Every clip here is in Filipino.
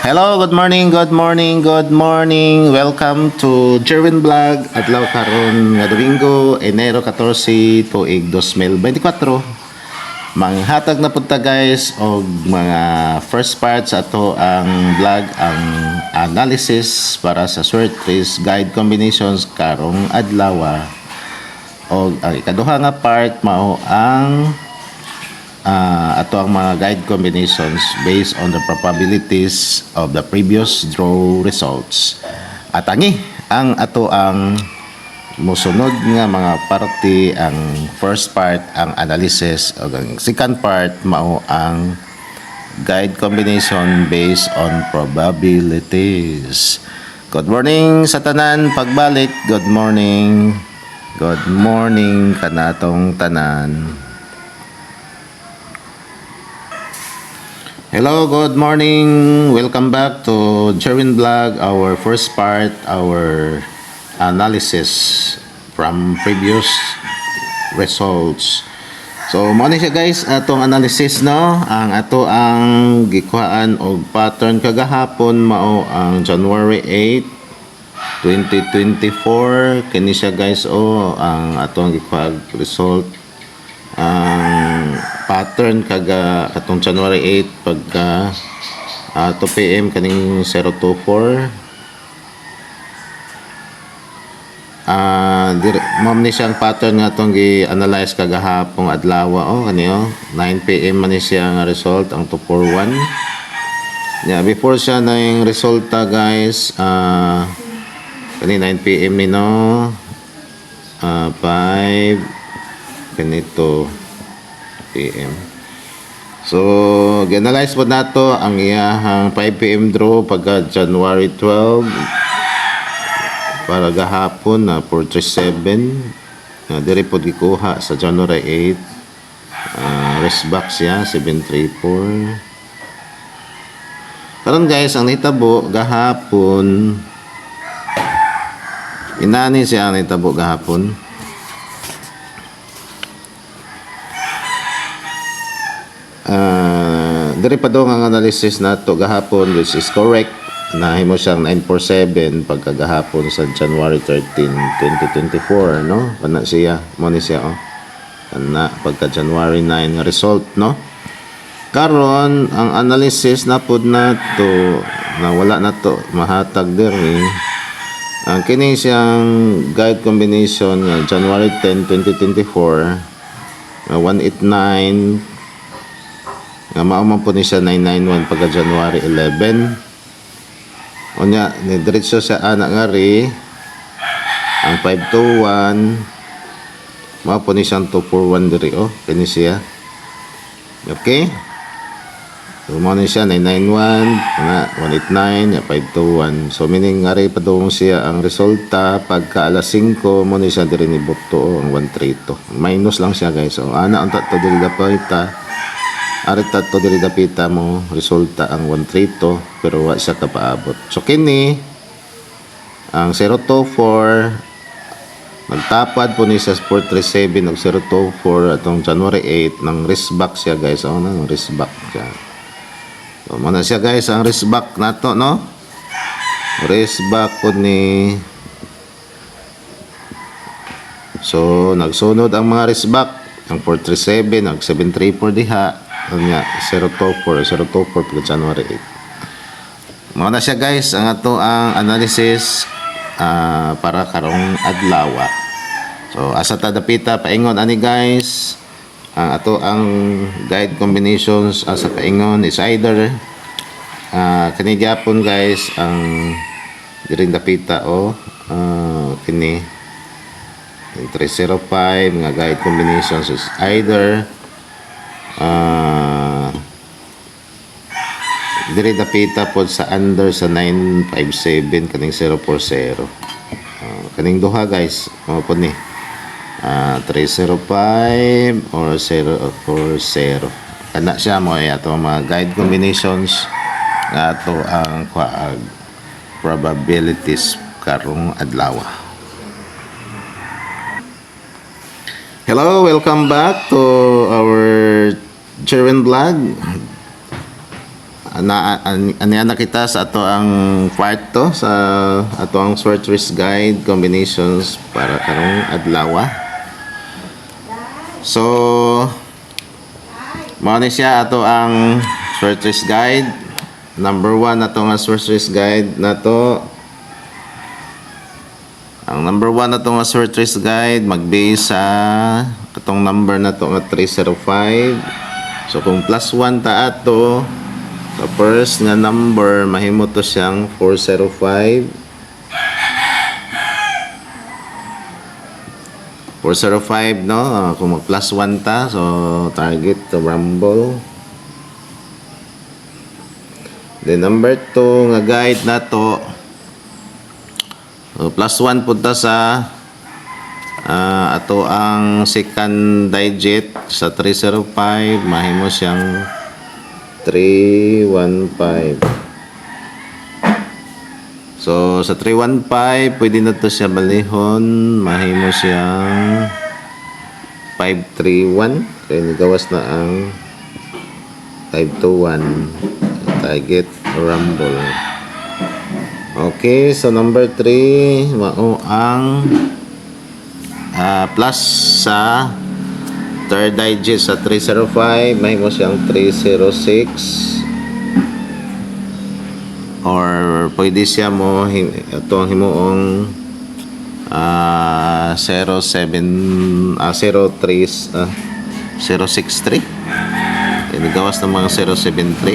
Hello, good morning, good morning, good morning. Welcome to Jerwin Vlog. Adlaw karon nga Domingo, Enero 14, tuig 2024. Manghatag na punta guys og mga first parts ato ang vlog, ang analysis para sa short race guide combinations karong adlaw. Og ang ikaduha nga part mao ang ato ang mga guide combinations based on the probabilities of the previous draw results. At ang ato ang musunod nga mga parte, ang first part ang analysis, o ang second part mao ang guide combination based on probabilities. Good morning sa tanan, pagbalik. Good morning. Good morning kanatong tanan. Hello, good morning. Welcome back to Jerwin Vlog, our first part, our analysis from previous results. So, mo ni siya guys, atong analysis no, ang ato ang gikuhaan og pattern kagahapon mao ang January 8, 2024. Kini siya guys ang atong gikuhaan result ang pattern kaga atong January 8 pagka 2 PM kaning 024 ma'am ni siyang pattern nga atong gi-analyze kagahapong adlaw kaniyo 9 PM man ni siya nga result ang 241 before siya na yung resulta guys kani 9 PM ni no 5 ganito PM. So, gi-analyze po nato ang iyahang 5 PM draw pagka January 12 para gahapon na 437 diri po gikuha sa January 8 rest box siya 734. Karon guys, ang nitabo gahapon inani siya ang nitabo gahapon. Diri pa daw ang analysis nato gahapon which is correct na himo siyang 947 pagkagahapon sa January 13, 2024 no kana siya mo ni siya kana pagka January 9 result no. Karon ang analysis na pud nato na wala nato mahatag diri ang kini siyang guide combination nga January 10, 2024 189 nga mao po ni siya 991 pagka January 11 unya ni diretso sa anak nga ri ang 521 mao po ni siyang 241 diri kini siya okay so mao ni siya 991 na 189 ya 521 so meaning nga ri padung siya ang resulta pagka alas 5 mo ni siya diri ni bukto ang 132 minus lang siya guys so ana ang tatlo diri dapat arita to diri dapita mo resulta ang 132 pero wa siya kapaabot. So kini ang 024 nagtapad po ni sa 437 og 024 atong January 8 ng risk back siya guys nang risk back siya. So mo na siya guys ang risk back nato no. Risk back po ni so nagsunod ang mga risk back ang 437 nag 734 diha nya 024 pagka January 8 mao na siya guys ang ato ang analysis para karong adlaw. So asa ta dapita paingon ani guys ang ato ang guide combinations asa paingon is either kini gyapon guys ang diring dapita kini 305 nga guide combinations is either diri dapita pod sa under sa 957 kaning 040 kaning duha guys mao pod ni 305 or 040 kana siya mo ato mga guide combinations nga ato ang probabilities karong adlaw. Hello, welcome back to our Jerwin Vlog. aniya na kita sa ato ang kwarto sa ato ang sortress guide combinations para karong adlaw. So mao ni siya ato ang sortress guide. Number 1 ato nga sortress guide nato. Ang number 1 na itong sortress guide, mag-base sa itong number na ito nga 305. So, kung plus 1 ta ato, sa first nga number, mahimo to siyang 405. 405, no? Kung mag-plus 1 ta, so target to rumble. Then, number 2 nga guide na to, so, plus 1 punta sa ato ang second digit sa 305, mahimo siyang 315. So sa 315 pwede na to siya balihon, mahimo siyang 531 kaya gawas na ang 521 target rumble. Okay, so number 3, mao ang plus sa third digit sa 305, mahimo siyang 306. Or pwede siya mo ito ang himuong 063. Gawas ng mga 073.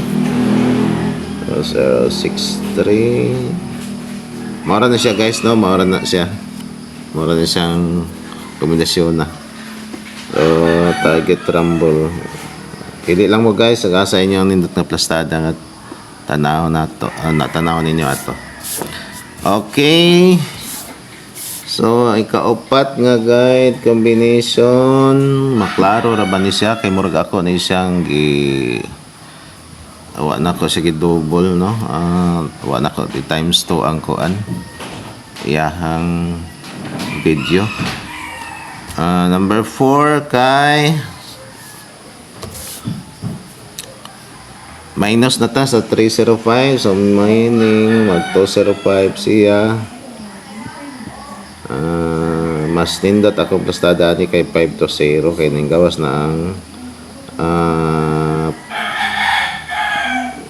063. Maura na siya guys, no? Maura na siya. Maura na siyang kombinasyon na. So, target rumble. Hindi lang mo guys, sa inyo ang nindot na plastada at tanaw na to. Natanaw ninyo ato. Okay. So, ikaupat nga guide combination. Maklaro ra ba ni siya? Kay murag ako na siyang awa na ko sige double, no? Awa na ko di times 2 ang kuan iyahang video. Number 4 kay minus na ta sa 305, so meaning mag 205 siya. Mas nindot ako plastada ni kay 5 to 0 kay ning gawas na ang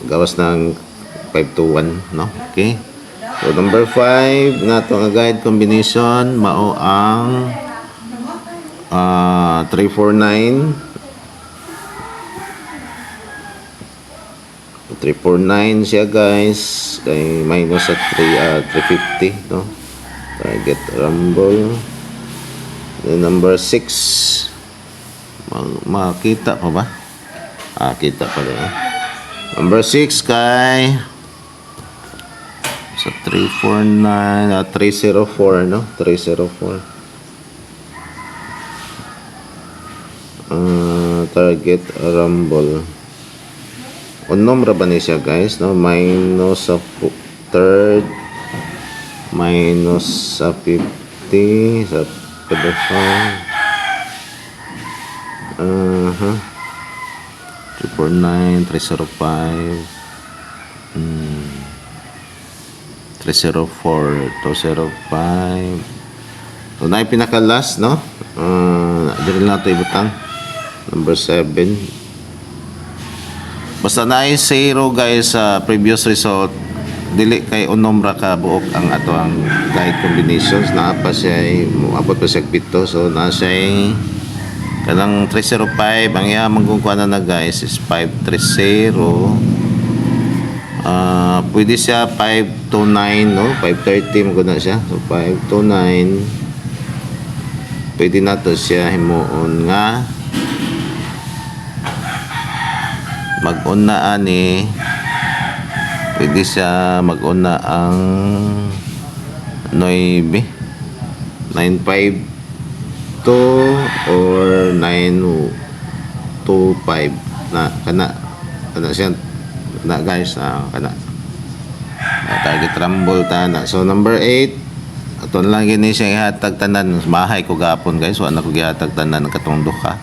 gawas ng 5 to 1, no? Okay. So number 5 nato nga guide combination mao ang 349. 349 siya guys, kay minus sa 350, no? Target rumble. Then number 6 makita pa ba? Kita pa rin. Number 6 kay sa 349 304, no? 304. Target rumble. Unom ra ba ni siya guys, no? Minus sa third, minus sa 50 sa pedofile. 349, 305, 304, 205. So, na yung pinaka-last, no? Dito na ito ibutang. Number 7. Basta na ay 0 guys sa previous result, dili kay unom ra ka buok ang ato ang guide combinations. Na pa siya, abot pa siya 7. So, na siya kanang 305, ang iyamang kung kuha na guys is 530. Pwede siya 529, no? 530 maguna siya. So 529. Pwede na to siya himuon nga mag-una ani. Pwede siya mag-una ang 952 or 925 na kana siya na guys, kana target rumble ta na. So number 8 aton lang gini siya ihatag tanan bahay ko gapon guys, wala ko gihatag tanan katong duha.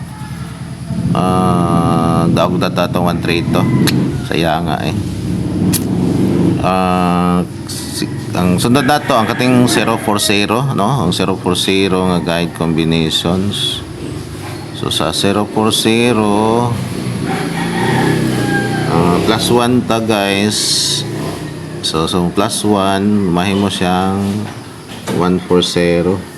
Daog data to 13 to saya nga Ang sunod nato ang kating 040, no? Ang 040 nga guide combinations. So sa 040 plus 1 ta guys. So plus 1 mahimo siyang 140.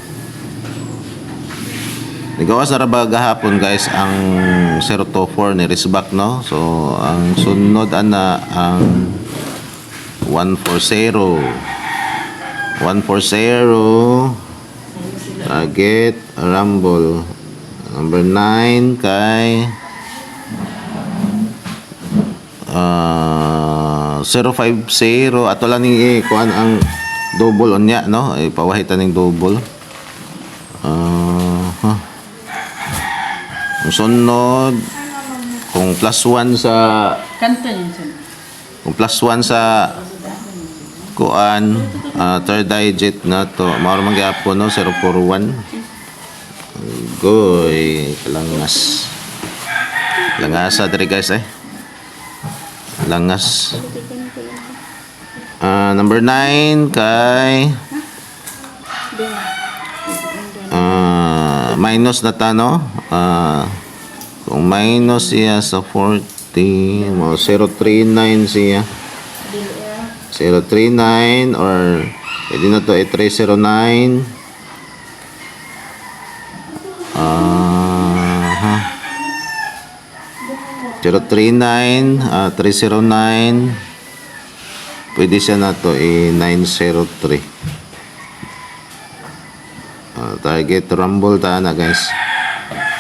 Nagawas na ba gahapon guys ang 024 ni Risbak, no? So ang sunod ana ang 140 target rumble number 9 kay 050 ato lang ni kuan ang double unya, no? Ipawahitan ning double. Ang sunod kung plus 1 sa kuan third digit na to mao man gyapon, no? 041 goy langasa diri guys langas. Number 9 kay minus na ta, no? Kung minus siya sa 40 mo 039 siya 039 or pwede na to 309 039 309 pwede siya na to 903 target rumble ta na guys.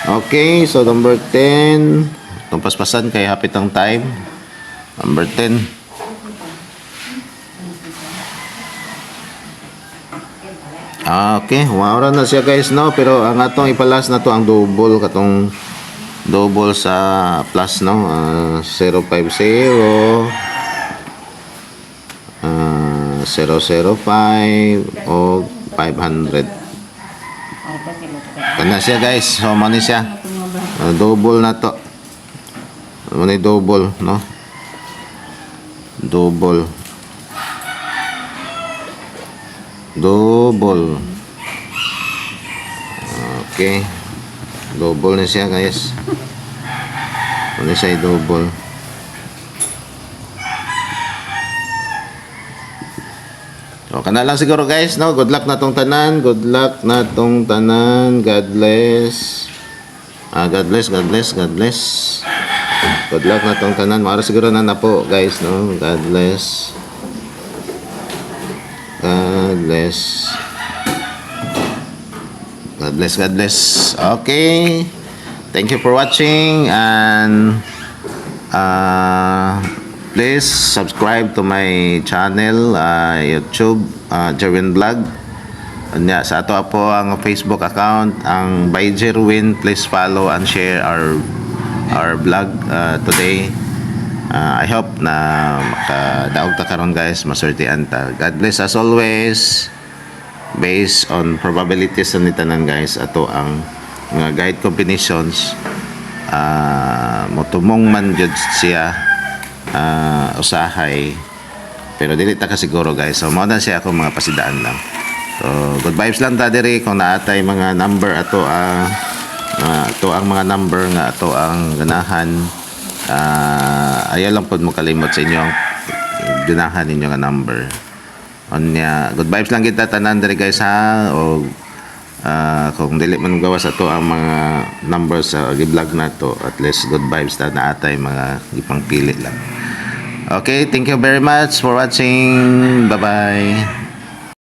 Okay, so number 10 itong paspasan kay hapit ang time. Number 10 okay, maura na siya guys, no? Pero ang atong ipalas na to ang double katong double sa plus, no? 050 005 o 500 kana siya guys. So mani siya double na to, mani double, no? Double okay, double na siya guys. Mani siya double. So kana lang siguro guys, no? Good luck na tong tanan. God bless. God bless. Good luck na tong tanan. Mara siguro na po guys, no? God bless. Okay. Thank you for watching, and please subscribe to my channel, YouTube, Jerwin Vlog. Anya, sa ato po ang Facebook account, ang by Jerwin. Please follow and share our vlog today. I hope na makadaog ta karon guys, masortian ta. God bless as always. Based on probabilities ni tanan guys, ato ang mga guide combinations, motumong man jud siya usahay, pero dili ta kasiguro guys. So mao na siya ako mga pasidaan lang. So good vibes lang ta diri kung naatay mga number ato ang mga number nga ato ang ganahan. Ayaw lang pod mo kalimot sa inyo ang ganahan ninyo nga number. Onya, good vibes lang kita tanan diri guys ha. O kung dili man gawas ato ang mga numbers sa gi-vlog nato, at least good vibes ta naatay mga ipang pili lang. Okay, thank you very much for watching. Bye bye.